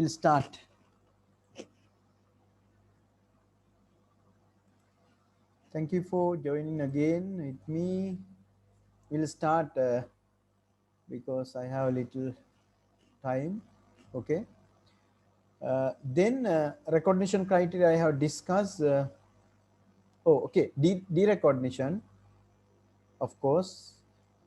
We'll start. Thank you for joining again with me. We'll start because I have a little time. Okay. Then recognition criteria I have discussed. Okay. Derecognition, of course.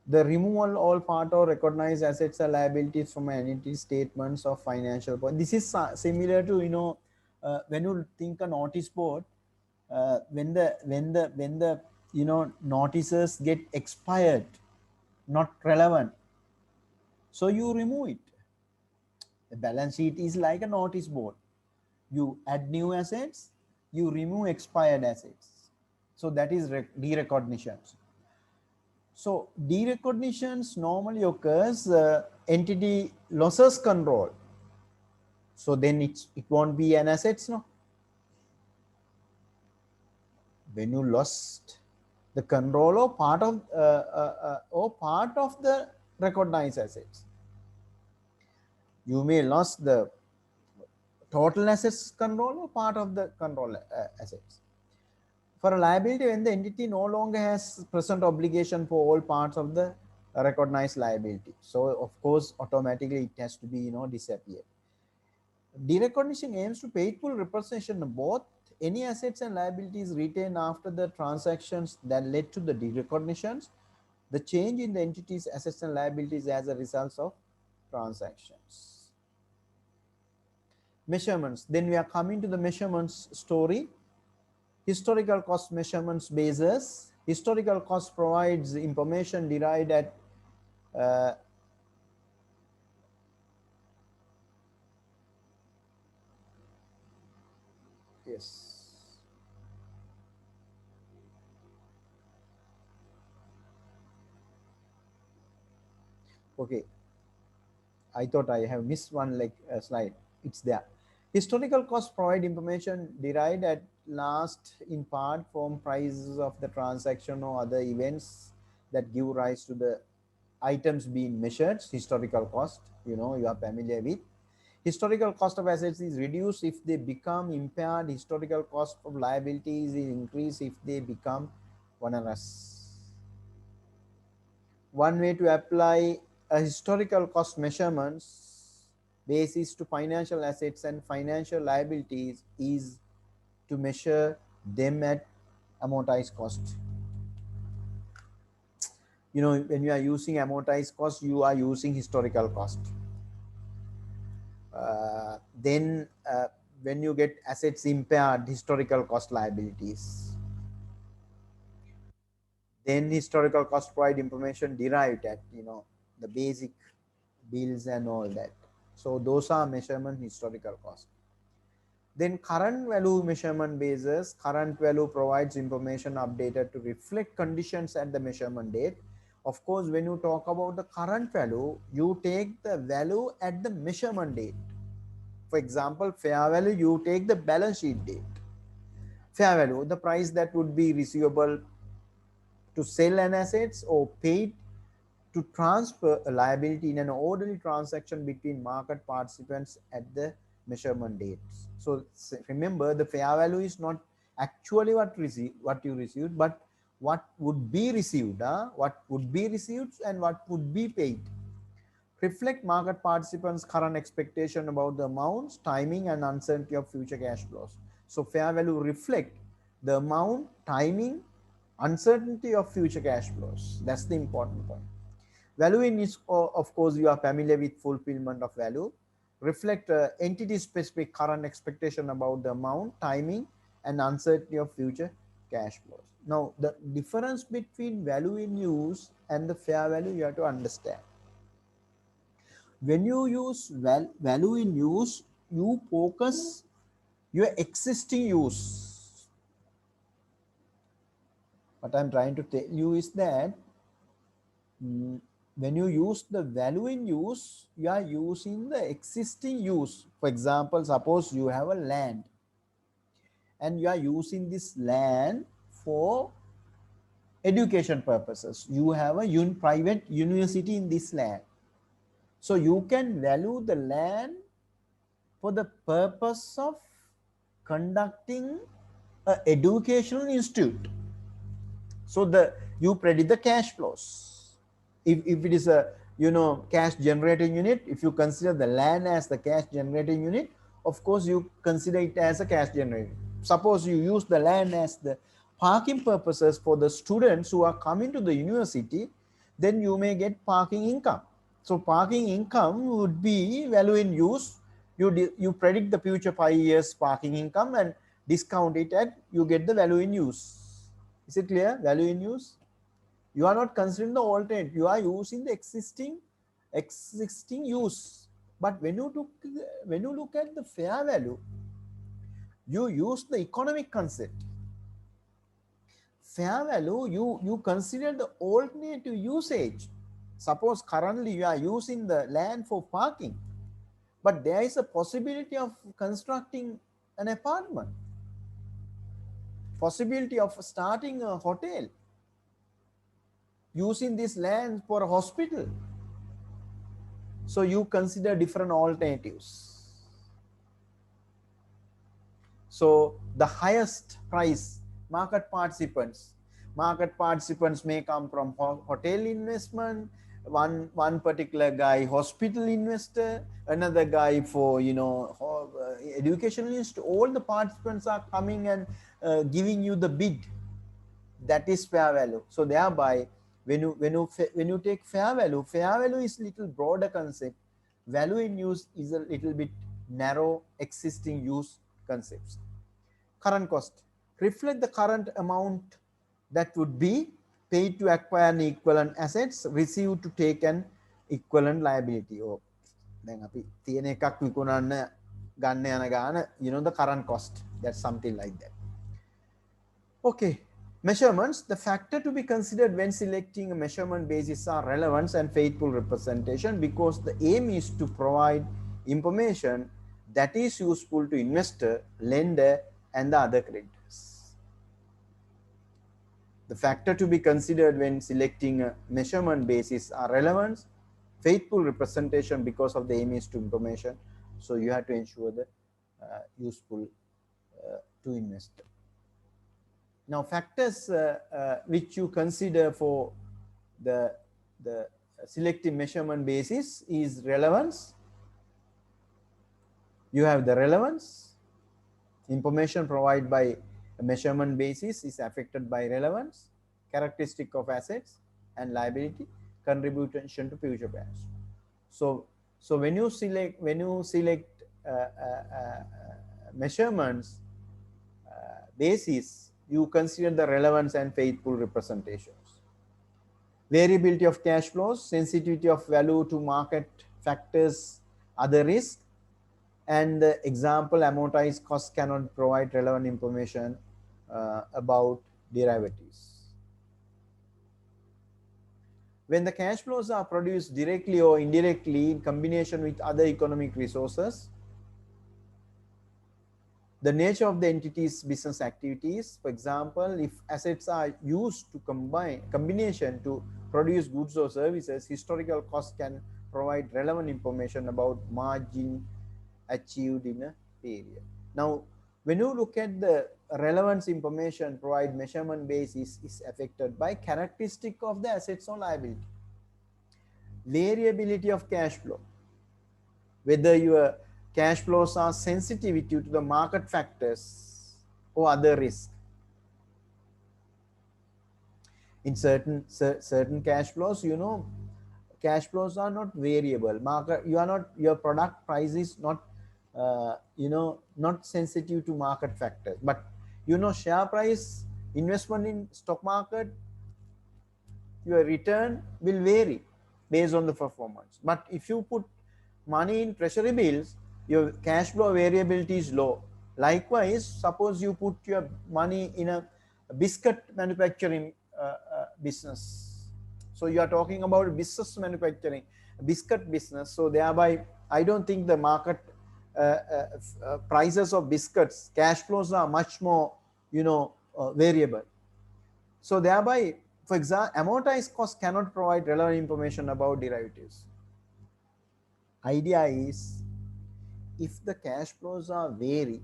The removal all part or recognized assets or liabilities from entity statements of financial. This is similar to when you think a notice board. When the notices get expired, not relevant, so you remove it. The balance sheet is like a notice board. You add new assets, you remove expired assets. So that is derecognitions. So derecognitions normally occurs entity losses control. So then it won't be an assets, no. When you lost the control or part of the recognized assets, you may lose the total assets control or part of the control assets. For a liability, when the entity no longer has present obligation for all parts of the recognized liability, so of course automatically it has to be disappear. Derecognition aims to pay full representation of both any assets and liabilities retained after the transactions that led to the derecognitions, the change in the entity's assets and liabilities as a result of transactions. Measurements. Then we are coming to the measurements story. Historical cost measurements basis. Historical cost provides information derived at yes. Okay. I thought I have missed one slide. It's there. Historical costs provide information derived at last in part from prices of the transaction or other events that give rise to the items being measured. Historical cost, you are familiar with. Historical cost of assets is reduced if they become impaired. Historical cost of liabilities is increased if they become onerous. One way to apply a historical cost measurements basis to financial assets and financial liabilities is to measure them at amortized cost. When you are using amortized cost, you are using historical cost. Then when you get assets impaired, historical cost liabilities. Then historical cost provide information derived at the basic bills and all that. So those are measurement historical cost. Then current value measurement basis. Current value provides information updated to reflect conditions at the measurement date. Of course, when you talk about the current value, you take the value at the measurement date. For example, fair value, you take the balance sheet date. Fair value, the price that would be receivable to sell an assets or paid to transfer a liability in an orderly transaction between market participants at the measurement dates. So remember, the fair value is not actually what you received, but what would be received, what would be received and what would be paid. Reflect market participants' current expectation about the amounts, timing, and uncertainty of future cash flows. So fair value reflect the amount, timing, uncertainty of future cash flows. That's the important point. Valuing is, of course, you are familiar with fulfillment of value. Reflect entity-specific current expectation about the amount, timing, and uncertainty of future cash flows. Now, the difference between value in use and the fair value you have to understand. When you use value in use, you focus your existing use. What I'm trying to tell you is that when you use the value in use, you are using the existing use. For example, suppose you have a land and you are using this land for education purposes. You have a private university in this land. So you can value the land for the purpose of conducting an educational institute. So you predict the cash flows. If it is a cash generating unit, if you consider the land as the cash generating unit, of course you consider it as a cash generating. Suppose you use the land as the parking purposes for the students who are coming to the university, then you may get parking income. So parking income would be value in use. You predict the future 5 years parking income and discount it, and you get the value in use. Is it clear? Value in use. You are not considering the alternate. You are using the existing use. But when you look at the fair value, you use the economic concept. Fair value, you consider the alternative usage. Suppose currently you are using the land for parking, but there is a possibility of constructing an apartment, possibility of starting a hotel, using this land for a hospital. So you consider different alternatives. So the highest price, market participants may come from hotel investment, one particular guy hospital investor, another guy for educational institute. All the participants are coming and giving you the bid. That is fair value. So thereby, when you take fair value is little broader concept. Value in use is a little bit narrow existing use concepts. Current cost reflect the current amount that would be paid to acquire an equivalent assets, received to take an equivalent liability. Oh, දැන් අපි තියෙන එකක් විකුණන්න ගන්න යන ගාන, the current cost. That's something like that. Okay. Measurements, the factor to be considered when selecting a measurement basis are relevance and faithful representation, because the aim is to provide information that is useful to investor, lender, and the other creditors. The factor to be considered when selecting a measurement basis are relevance, faithful representation, because of the aim is to information. So you have to ensure the useful to investor. Now, factors which you consider for the selective measurement basis is relevance. You have the relevance. Information provided by a measurement basis is affected by relevance, characteristic of assets and liability, contribution to future values. So when you select measurements basis, you consider the relevance and faithful representations. Variability of cash flows, sensitivity of value to market factors, other risk, and the example, amortized cost cannot provide relevant information about derivatives. When the cash flows are produced directly or indirectly in combination with other economic resources, the nature of the entity's business activities, for example, if assets are used to combination to produce goods or services, historical cost can provide relevant information about margin achieved in a period. Now, when you look at the relevance information provide measurement basis is affected by characteristic of the assets or liability. Variability of cash flow, whether your cash flows are sensitive to the market factors or other risk. In certain cash flows, cash flows are not variable. Your product price is not not sensitive to market factors. But share price, investment in stock market, your return will vary based on the performance. But if you put money in treasury bills, your cash flow variability is low. Likewise, suppose you put your money in a biscuit manufacturing business. So you are talking about business manufacturing, biscuit business. So thereby, I don't think the market prices of biscuits, cash flows are much more, variable. So thereby, for example, amortized cost cannot provide relevant information about derivatives. Idea is, if the cash flows are vary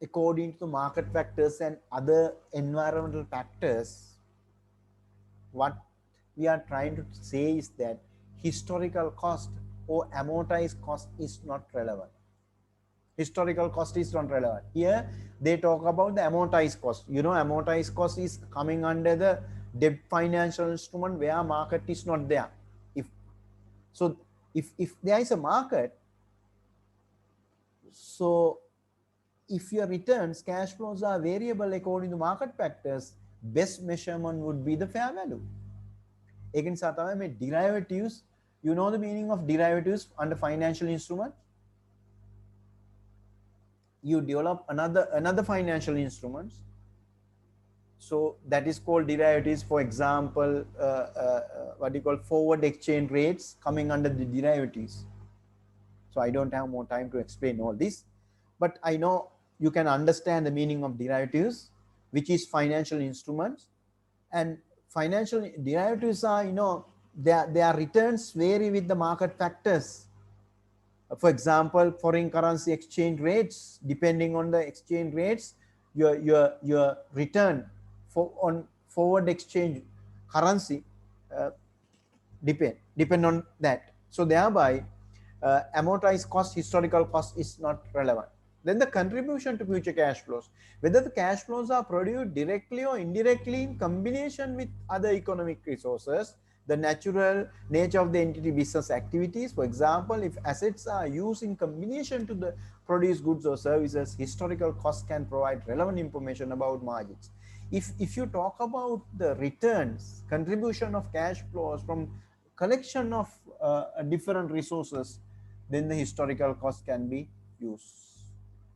according to the market factors and other environmental factors, what we are trying to say is that historical cost or amortized cost is not relevant. Historical cost is not relevant. Here they talk about the amortized cost. You know, amortized cost is coming under the debt financial instrument where market is not there. If so, if there is a market, so if your returns, cash flows are variable according to market factors, best measurement would be the fair value. Again, Satama, derivatives, you know the meaning of derivatives under financial instrument? You develop another financial instruments. So that is called derivatives. For example, what you call forward exchange rates coming under the derivatives. So I don't have more time to explain all this, but I know you can understand the meaning of derivatives, which is financial instruments. And financial derivatives are, you know, their returns vary with the market factors. For example, foreign currency exchange rates, depending on the exchange rates, your return on forward exchange currency depend on that. So thereby, amortized cost, historical cost is not relevant. Then the contribution to future cash flows, whether the cash flows are produced directly or indirectly in combination with other economic resources, the natural nature of the entity business activities. For example, if assets are used in combination to the produce goods or services, historical costs can provide relevant information about margins. If you talk about the returns, contribution of cash flows from collection of different resources, then the historical cost can be used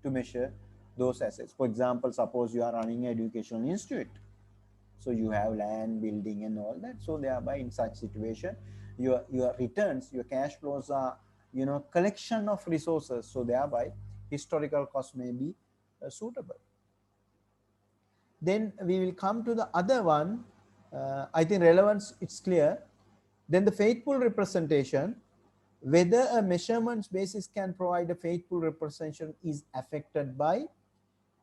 to measure those assets. For example, suppose you are running an educational institute. So you have land, building and all that. So thereby in such situation, your returns, your cash flows are, you know, collection of resources. So thereby historical cost may be suitable. Then we will come to the other one. I think relevance, it's clear. Then the faithful representation, whether a measurements basis can provide a faithful representation is affected by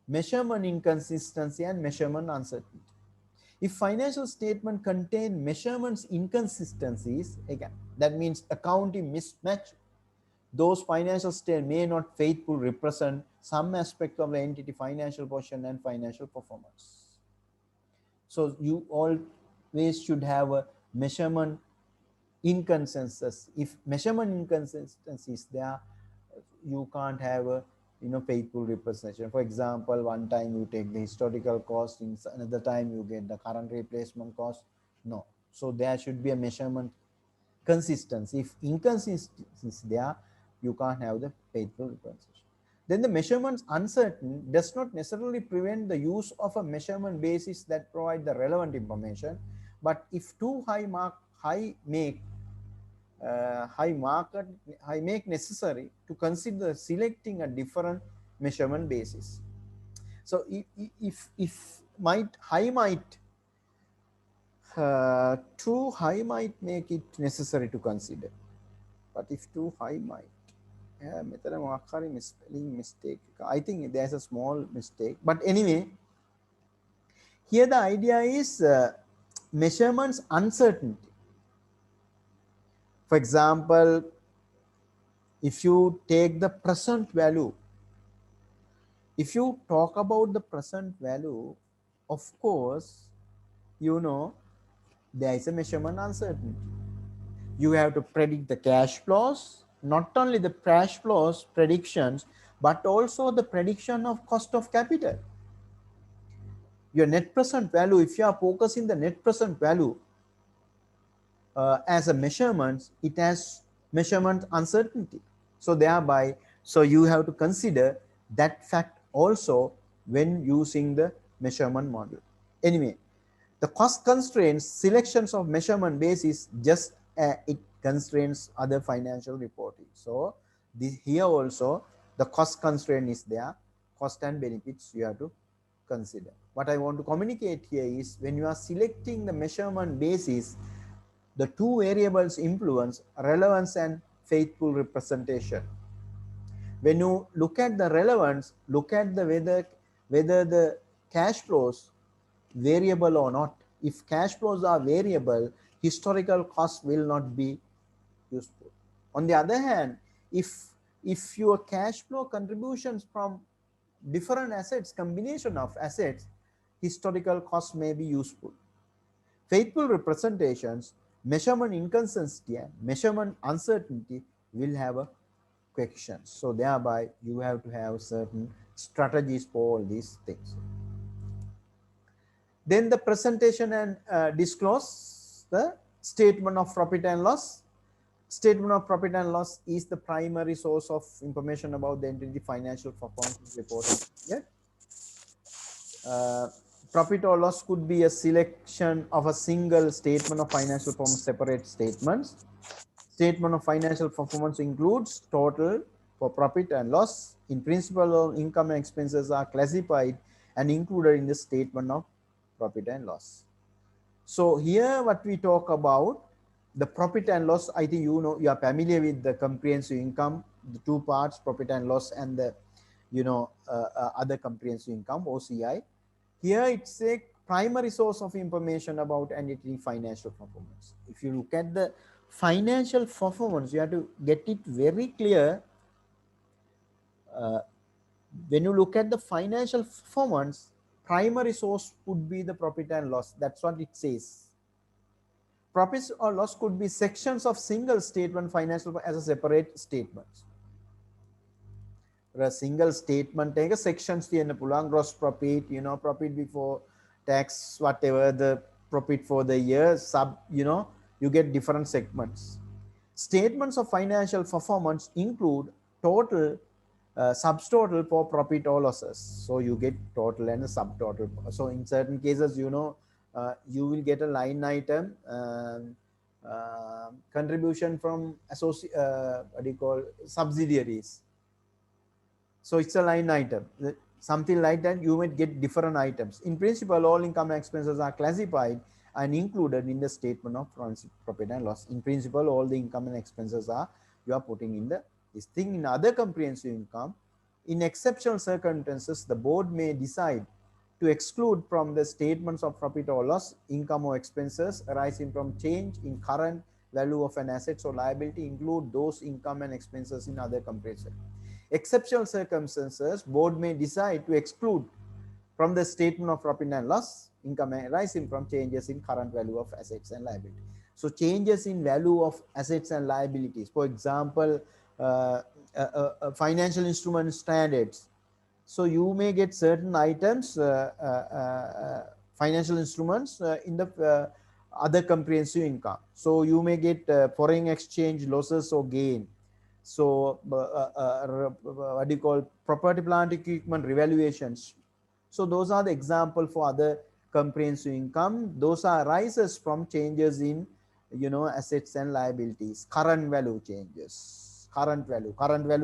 measurement inconsistency and measurement uncertainty. If financial statement contain measurements inconsistencies, again, that means accounting mismatch, those financial statements may not faithfully represent some aspect of the entity financial position and financial performance. So you always should have a measurement inconsistency. If measurement inconsistency is there, you can't have a, you know, faithful representation. For example, one time you take the historical cost, in another time you get the current replacement cost. No. So there should be a measurement consistency. If inconsistency is there, you can't have the faithful representation. Then the measurements uncertain does not necessarily prevent the use of a measurement basis that provide the relevant information. But if too high make necessary to consider selecting a different measurement basis. So if too high might make it necessary to consider, but if too high might, misspelling mistake, I think there's a small mistake, but anyway, here the idea is measurements uncertainty. For example, if you take the present value, if you talk about the present value, of course, you know, there is a measurement uncertainty. You have to predict the cash flows, not only the cash flows predictions, but also the prediction of cost of capital. Your net present value, if you are focusing the net present value as a measurement, it has measurement uncertainty. So thereby, so you have to consider that fact also when using the measurement model. Anyway, the cost constraints selections of measurement basis just it constrains other financial reporting. So here also the cost constraint is there, cost and benefits you have to consider. What I want to communicate here is when you are selecting the measurement basis, the two variables influence relevance and faithful representation. When you look at the relevance, look at the whether the cash flows variable or not. If cash flows are variable, historical cost will not be useful. On the other hand, if your cash flow contributions from different assets, combination of assets, historical cost may be useful. Faithful representations, measurement inconsistency and measurement uncertainty will have a question. So thereby you have to have certain strategies for all these things. Then the presentation and disclose the statement of profit and loss. Statement of profit and loss is the primary source of information about the entity financial performance reporting. Yeah. Profit or loss could be a selection of a single statement of financial performance, separate statements. Statement of financial performance includes total for profit and loss. In principle, all income and expenses are classified and included in the statement of profit and loss. So here what we talk about, the profit and loss, I think you know, you are familiar with the comprehensive income, the two parts, profit and loss, and the other comprehensive income, OCI. Here it's a primary source of information about entity financial performance. If you look at the financial performance, you have to get it very clear. When you look at the financial performance, primary source would be the profit and loss. That's what it says. Profit or loss could be sections of single statement financial as a separate statement. A single statement take a sections the gross profit, profit before tax, whatever the profit for the year, you get different segments. Statements of financial performance include total, subtotal for profit or losses. So you get total and a subtotal. So in certain cases, you will get a line item, contribution from subsidiaries. So it's a line item, something like that. You might get different items. In principle, all income and expenses are classified and included in the statement of profit and loss. In principle, all the income and expenses you are putting in this thing. In other comprehensive income, in exceptional circumstances, the board may decide to exclude from the statements of profit or loss income or expenses arising from change in current value of an asset or liability, include those income and expenses in other comprehensive. Exceptional circumstances, board may decide to exclude from the statement of profit and loss income arising from changes in current value of assets and liabilities. So changes in value of assets and liabilities, for example, financial instrument standards. So you may get certain items, financial instruments in the other comprehensive income. So you may get foreign exchange losses or gain. So what do you call property, plant, equipment revaluations. So those are the example for other comprehensive income. Those are rises from changes in assets and liabilities, current value changes. Current value,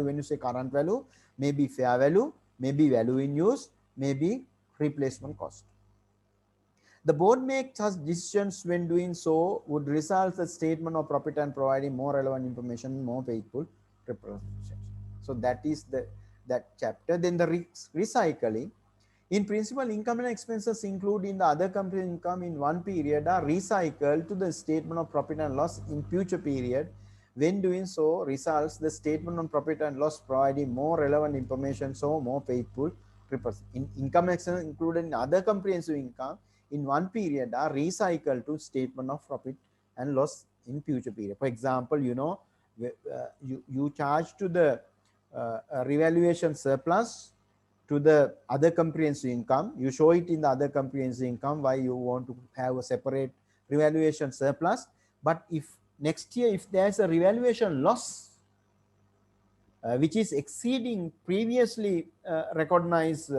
when you say current value, maybe fair value, maybe value in use, maybe replacement cost. The board makes such decisions when doing so would result in the statement of profit and providing more relevant information, more faithful representation. So that is that chapter. Then the recycling. In principle, income and expenses included in the other company income in one period are recycled to the statement of profit and loss in future period. When doing so, results the statement on profit and loss providing more relevant information, so more faithful representation. In income and expenses included in other comprehensive income in one period are recycled to statement of profit and loss in future period. For example, you charge to the revaluation surplus to the other comprehensive income. You show it in the other comprehensive income why you want to have a separate revaluation surplus. But if next year, if there's a revaluation loss which is exceeding previously recognized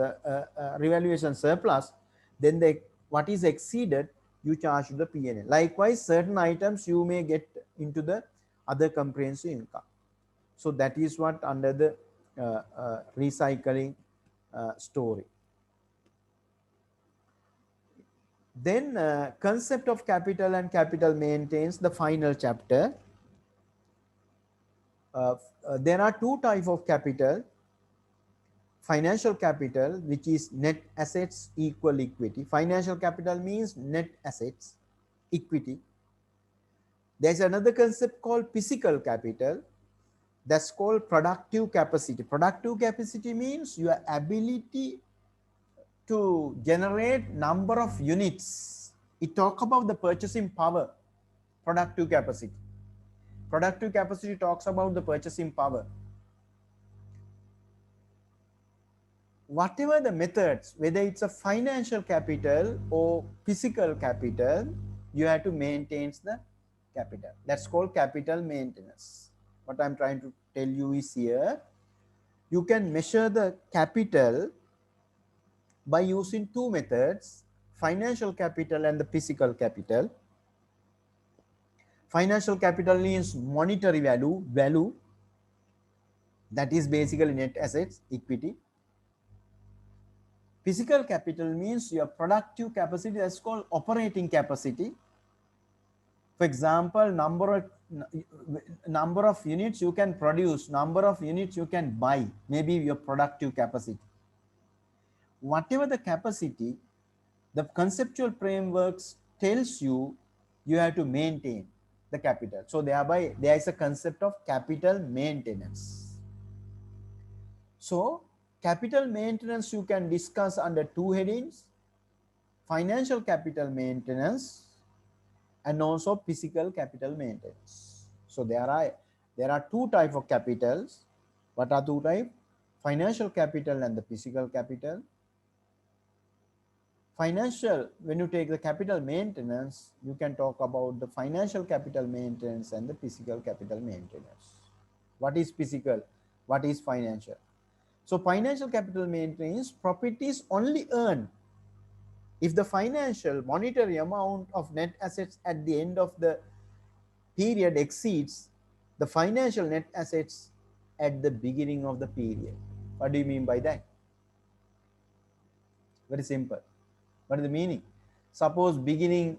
revaluation surplus, then what is exceeded you charge to the P&L. Likewise, certain items you may get into the other comprehensive income. So that is what under the recycling story. Then concept of capital and capital maintains the final chapter. There are two types of capital. Financial capital, which is net assets equal equity. Financial capital means net assets, equity. There's another concept called physical capital, that's called productive capacity. Productive capacity means your ability to generate number of units. It talks about the purchasing power, productive capacity. Productive capacity talks about the purchasing power. Whatever the methods, whether it's a financial capital or physical capital, you have to maintain the capital. That's called capital maintenance. What I'm trying to tell you is here, you can measure the capital by using two methods, financial capital and the physical capital. Financial capital means monetary value, that is basically net assets, equity. Physical capital means your productive capacity, that's called operating capacity. For example, number of units you can produce, number of units you can buy, maybe your productive capacity. Whatever the capacity, the conceptual frameworks tells you, you have to maintain the capital. So thereby there is a concept of capital maintenance. So capital maintenance you can discuss under two headings: financial capital maintenance and also physical capital maintenance. So there are two types of capitals. What are two types? Financial capital and the physical capital. Financial, when you take the capital maintenance, you can talk about the financial capital maintenance and the physical capital maintenance. What is physical? What is financial? So financial capital maintenance, profit is only earned if the financial monetary amount of net assets at the end of the period exceeds the financial net assets at the beginning of the period. What do you mean by that? Very simple. What is the meaning? Suppose beginning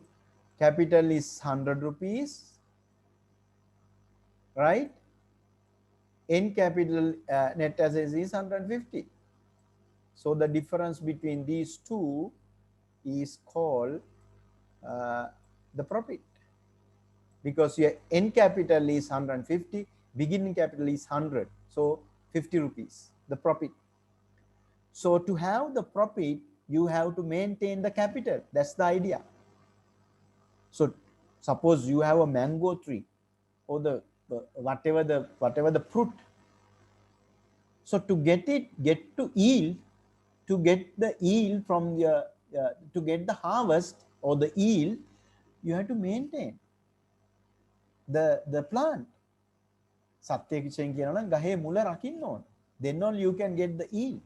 capital is 100 rupees, right? End capital net assets is 150. So the difference between these two is called the profit, because your end capital is 150, beginning capital is 100, so 50 rupees, the profit. So to have the profit, you have to maintain the capital. That's the idea. So suppose you have a mango tree or the whatever the fruit. So to get the yield from your to get the harvest or the yield, you have to maintain the plant. සත්‍යයෙන් කියනවා නම් ගහේ මුල රකින්න ඕන. Then only you can get the yield.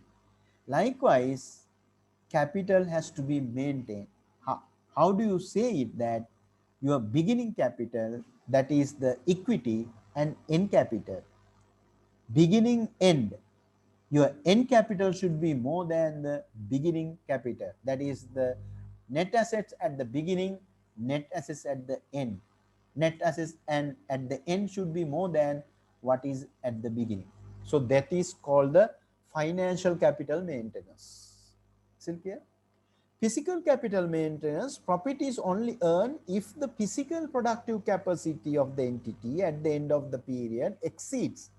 Likewise, capital has to be maintained. How do you say it? That your beginning capital, that is the equity, and end capital. Beginning, end. Your end capital should be more than the beginning capital. That is the net assets at the beginning, net assets at the end. Net assets and at the end should be more than what is at the beginning. So that is called the financial capital maintenance. Still clear? Physical capital maintenance, profit is only earned if the physical productive capacity of the entity at the end of the period exceeds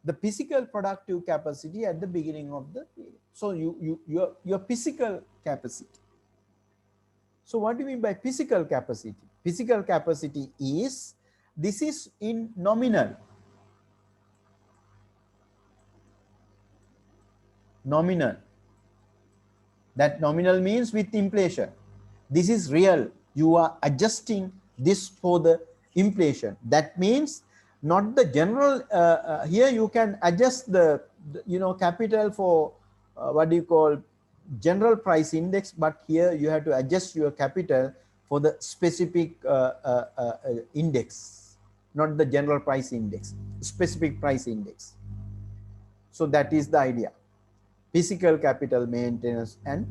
the physical productive capacity at the beginning of the period. So your physical capacity. So what do you mean by physical capacity? Physical capacity is, this is in nominal. Nominal. That nominal means with inflation. This is real. You are adjusting this for the inflation. That means not the general. Here you can adjust the capital for what do you call general price index, but here you have to adjust your capital for the specific index, not the general price index, specific price index. So that is the idea. Physical capital maintenance and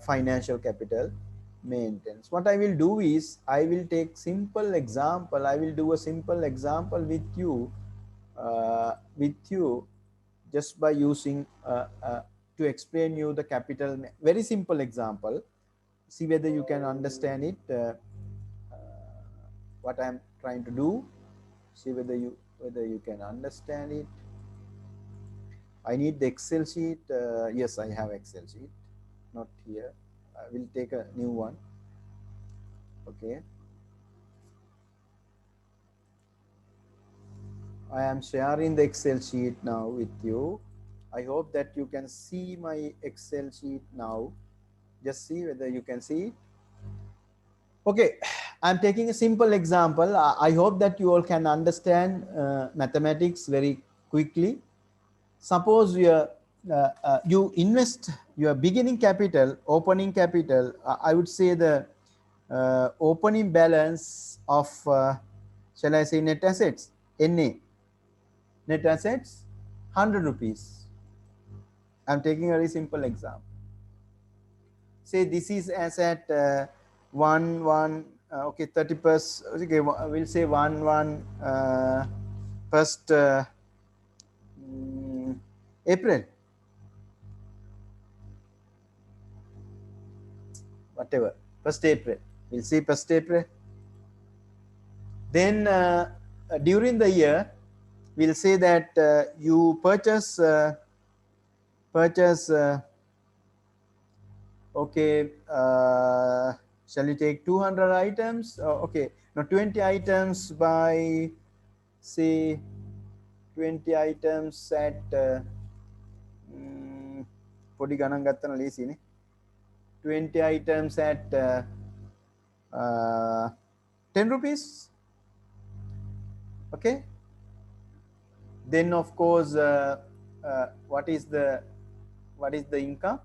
financial capital. maintenance. What I will do is I will take simple example. I will do a simple example with you just by using to explain you the capital. Very simple example. See whether you can understand it. What I am trying to do. See whether you can understand it. I need the Excel sheet. Yes, I have Excel sheet. Not here. I will take a new one. Okay. I am sharing the Excel sheet now with you. I hope that you can see my Excel sheet now. Just see whether you can see it. Okay, I'm taking a simple example. I hope that you all can understand mathematics very quickly. Suppose you invest your beginning capital, opening capital. I would say the opening balance of, shall I say, net assets, NA, net assets, 100 rupees. I'm taking a very simple example. Say this is asset 30%. Okay, we'll say 1 April, whatever, 1st April. We'll see 1st April. Then during the year, we'll say that you purchase okay, shall we take 200 items? Okay, now 20 items by, say, 20 items at පොඩි ගණන් ගත්තන ලේසිනේ. 20 items at 10 rupees. Okay, then of course what is the income,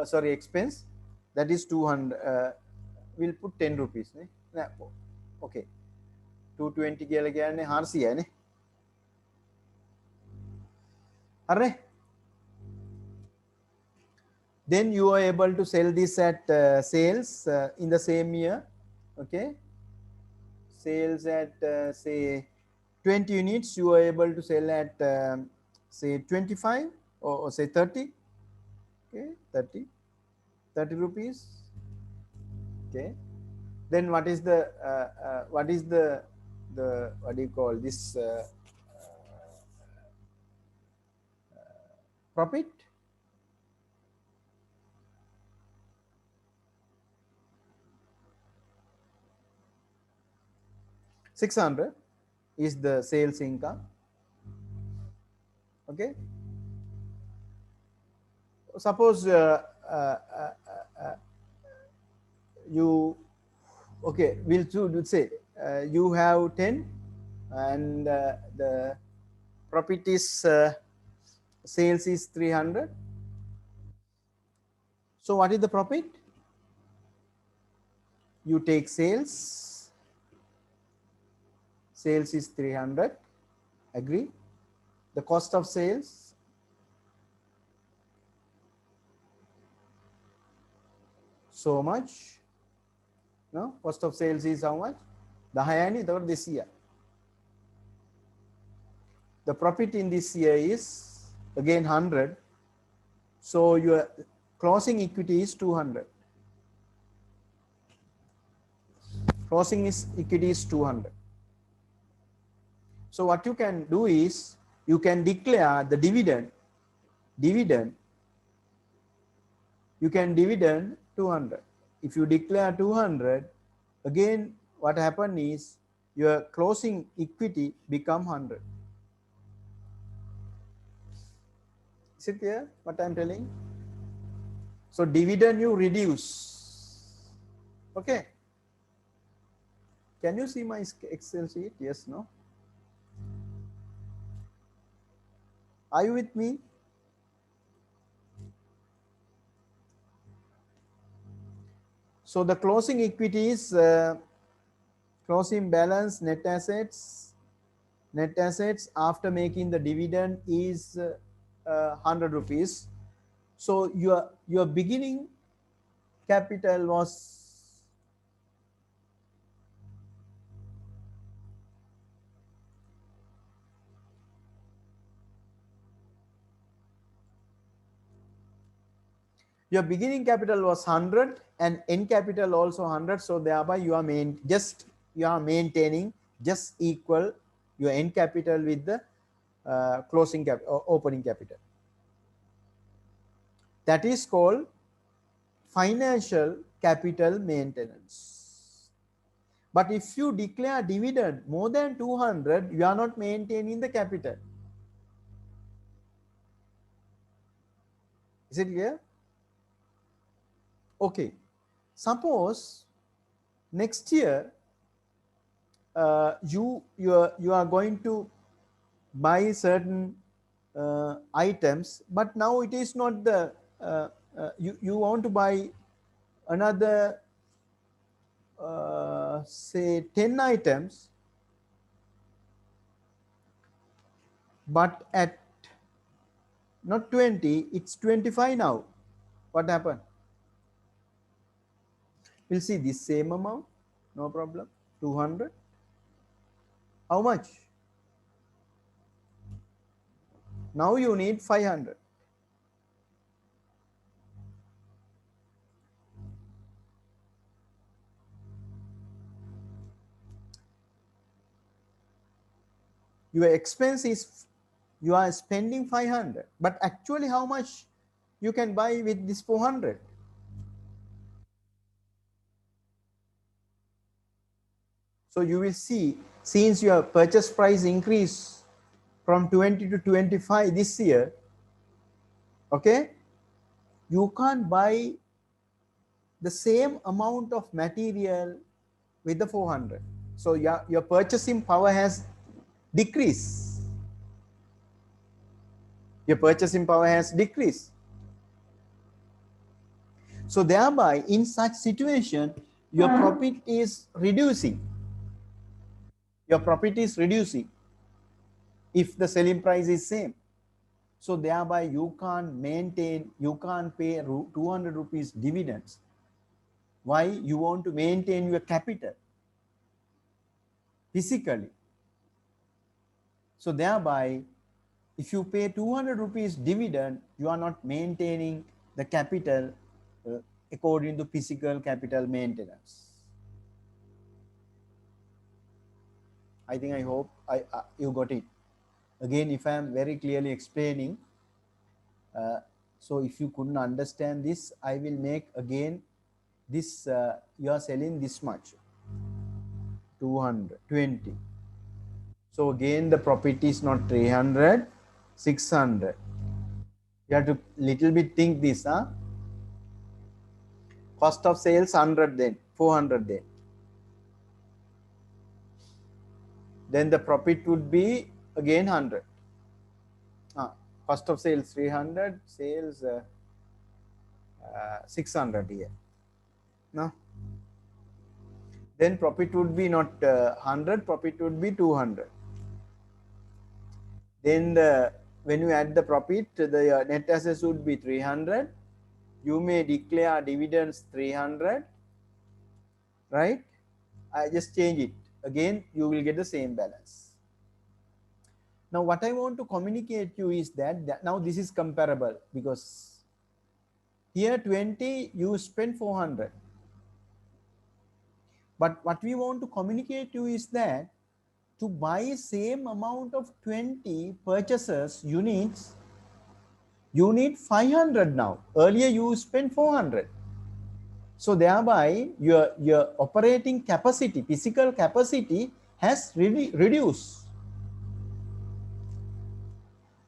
sorry, expense, that is 200. We'll put 10 rupees. Okay, 220 කියලා කියන්නේ 400 නේ. හරි. Then you are able to sell this at sales in the same year. Okay, sales at say 20 units, you are able to sell at say 25 or say 30. Okay, 30 rupees. Okay, then what is the what do you call this profit? $600 is the sales income. Okay, suppose you, okay, we'll say you have 10 and the profit is sales is 300. So what is the profit? You take sales is 300. Agree? The cost of sales so much. No, cost of sales is how much? 10යි නේ. this year. The profit in this year is again 100. So your closing equity is 200. Closing equity is 200. So what you can do is you can declare the dividend. You can dividend 200. If you declare 200, again what happens is your closing equity become 100. Is it clear what I'm telling? So dividend you reduce. Okay. Can you see my Excel sheet? Yes, no? Are you with me? So the closing equity is closing balance, net assets after making the dividend is 100 rupees. So your beginning capital was your beginning capital was 100 and end capital also 100, so thereby you are maintaining just equal your end capital with the closing cap or opening capital. That is called financial capital maintenance. But if you declare dividend more than 200, you are not maintaining the capital. Is it clear? Okay. Suppose next year you are going to buy certain items, but now it is not the you want to buy another say 10 items, but at not 20, it's 25 now. What happened? We'll see the same amount, no problem. 200. How much? Now you need 500. Your expense is you are spending 500, but actually how much you can buy with this 400? So you will see, since your purchase price increase from 20 to 25 this year, okay, you can't buy the same amount of material with the 400. So your purchasing power has decreased. Your purchasing power has decreased. So thereby, in such situation, your profit is reducing. Your profit is reducing if the selling price is same. So thereby, you can't pay 200 rupees dividends. Why? You want to maintain your capital physically. So thereby, if you pay 200 rupees dividend, you are not maintaining the capital according to physical capital maintenance. I hope you got it. Again, if I am very clearly explaining, so if you couldn't understand this, I will make again this, you are selling this much, 220. So again, the profit is not 300, 600. You have to little bit think this, huh? Cost of sales 100 then, 400 then. Then the profit would be again 100. Cost of sales 300, sales 600 here. No? Then profit would be not 100, profit would be 200. Then when you add the profit, the net assets would be 300. You may declare dividends 300, right? I just change it. Again, you will get the same balance. Now, what I want to communicate to you is that now this is comparable, because here 20, you spend 400. But what we want to communicate to you is that to buy same amount of 20 purchases units, you need 500 now. Earlier you spent 400. So thereby your operating capacity, physical capacity has really reduced.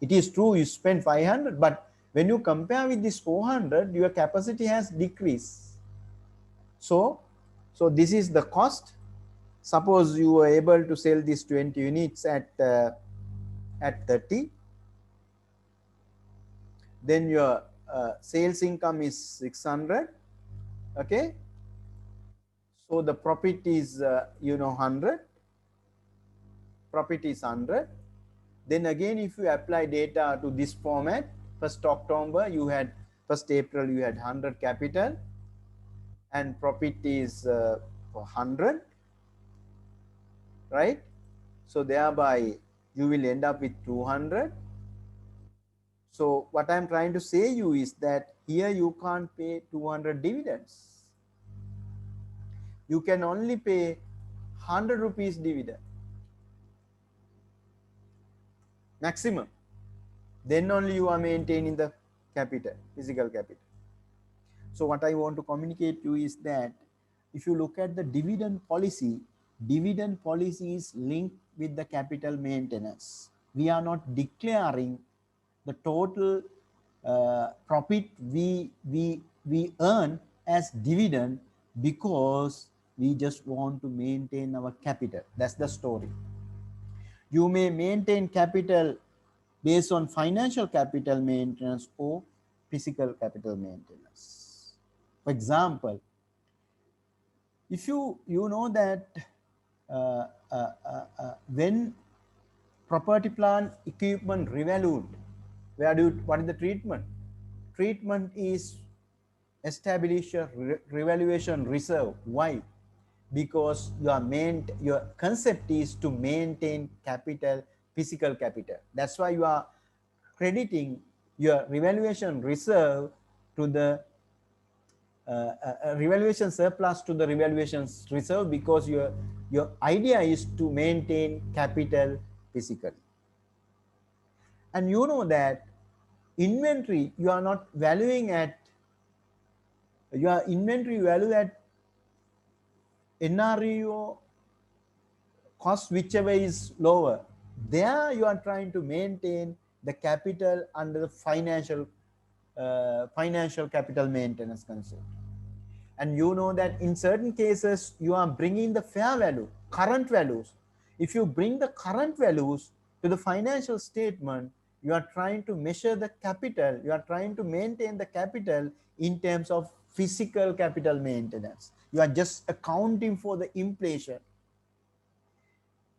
It is true you spend 500, but when you compare with this 400, your capacity has decreased. So this is the cost. Suppose you were able to sell these 20 units at 30. Then your sales income is 600. Okay. So the profit is 100. Profit is 100. Then again, if you apply data to this format, 1st October you had, 1st April you had 100 capital. and profit is 100, right? So thereby you will end up with 200. So what I'm trying to say you is that here you can't pay 200 dividends. You can only pay 100 rupees dividend maximum. Then only you are maintaining the capital, physical capital. So what I want to communicate to you is that if you look at the dividend policy is linked with the capital maintenance. We are not declaring the total profit we earn as dividend because we just want to maintain our capital. That's the story. You may maintain capital based on financial capital maintenance or physical capital maintenance. For example, if you know that when property plant equipment revalued, what is the treatment? Treatment is establish a revaluation reserve. Why? Because your concept is to maintain capital, physical capital. That's why you are crediting your revaluation reserve to the revaluation surplus to the revaluation reserve, because your idea is to maintain capital physically. And you know that inventory you are not valuing at your inventory value at NREO cost, whichever is lower. There you are trying to maintain the capital under the financial capital maintenance concept. And you know that in certain cases you are bringing the fair value, current values. If you bring the current values to the financial statement, you are trying to measure the capital, you are trying to maintain the capital in terms of physical capital maintenance. You are just accounting for the inflation.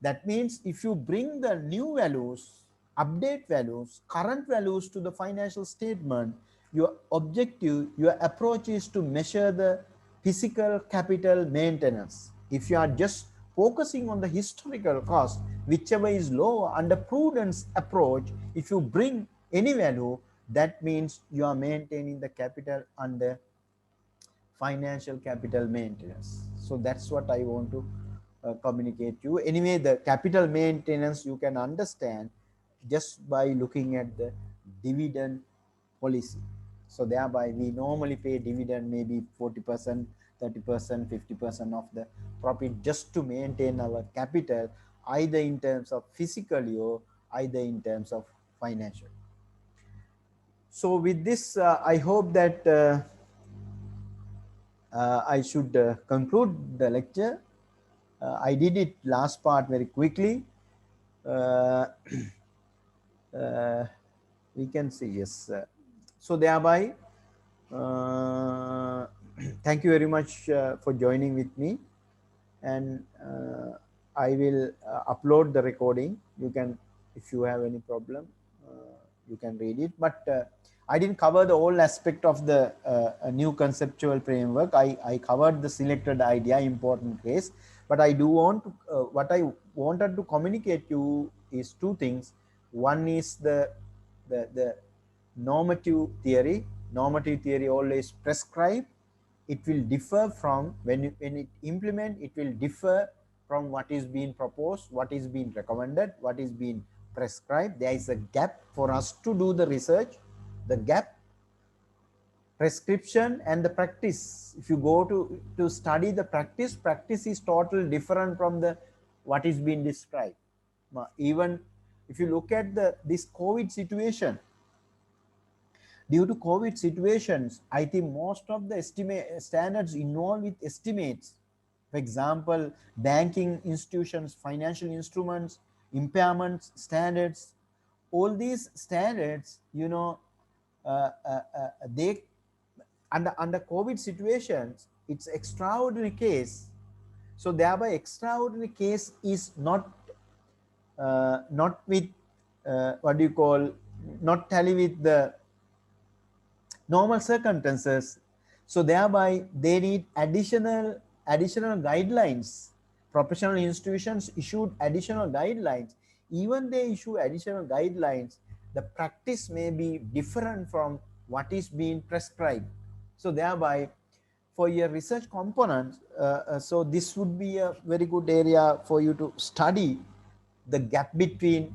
That means if you bring the new values, update values, current values to the financial statement, your objective, your approach is to measure the physical capital maintenance. If you are just focusing on the historical cost, whichever is low, under prudence approach, if you bring any value, that means you are maintaining the capital under financial capital maintenance. So that's what I want to communicate to you. Anyway, the capital maintenance you can understand just by looking at the dividend policy. So thereby we normally pay dividend maybe 40%, 30%, 50% of the profit just to maintain our capital, either in terms of physically or either in terms of financial. So with this, I hope that I should conclude the lecture. I did it last part very quickly. Uh, we can see, yes. So thereby, thank you very much for joining with me, and I will upload the recording. You can, if you have any problem, you can read it. But I didn't cover the whole aspect of the new conceptual framework. I covered the selected idea, important case. But I do want to, what I wanted to communicate you is two things. One is the normative theory. Normative theory always prescribe. It will differ from when it implement, it will differ from what is being proposed, what is being recommended, what is being prescribed. There is a gap for us to do the research. The gap, prescription and the practice. If you go to study the practice is totally different from the what is being described. Even if you look at this COVID situation, due to COVID situations, I think most of the estimate standards involved with estimates. For example, banking institutions, financial instruments, impairments standards, all these standards, they under COVID situations, it's extraordinary case. So thereby, extraordinary case is not with what do you call, not tally with the normal circumstances. So thereby they need additional guidelines. Professional institutions issued additional guidelines. Even they issue additional guidelines, the practice may be different from what is being prescribed. So thereby, for your research components, so this would be a very good area for you to study the gap between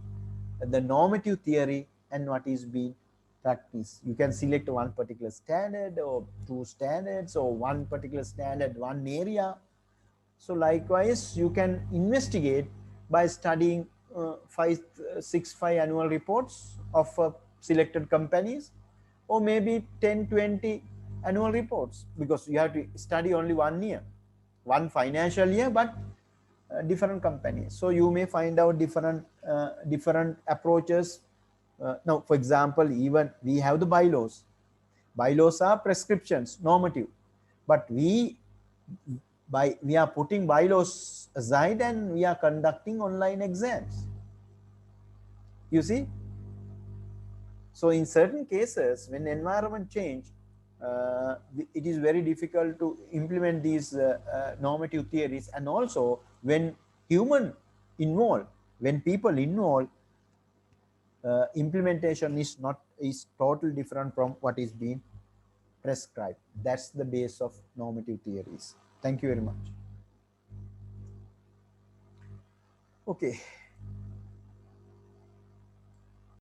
the normative theory and what is being practiced. You can select one particular standard or two standards or one particular standard, one area. So likewise, you can investigate by studying 5 annual reports of selected companies, or maybe 10, 20 annual reports, because you have to study only 1 year, one financial year, but different companies. So you may find out different approaches. Now, for example, even we have the bylaws. Bylaws are prescriptions, normative, but we are putting bylaws aside and we are conducting online exams. You see, so in certain cases, when environment change, it is very difficult to implement these normative theories, and also when human involved, when people involved, implementation is totally different from what is being prescribed. That's the base of normative theories. Thank you very much. Okay.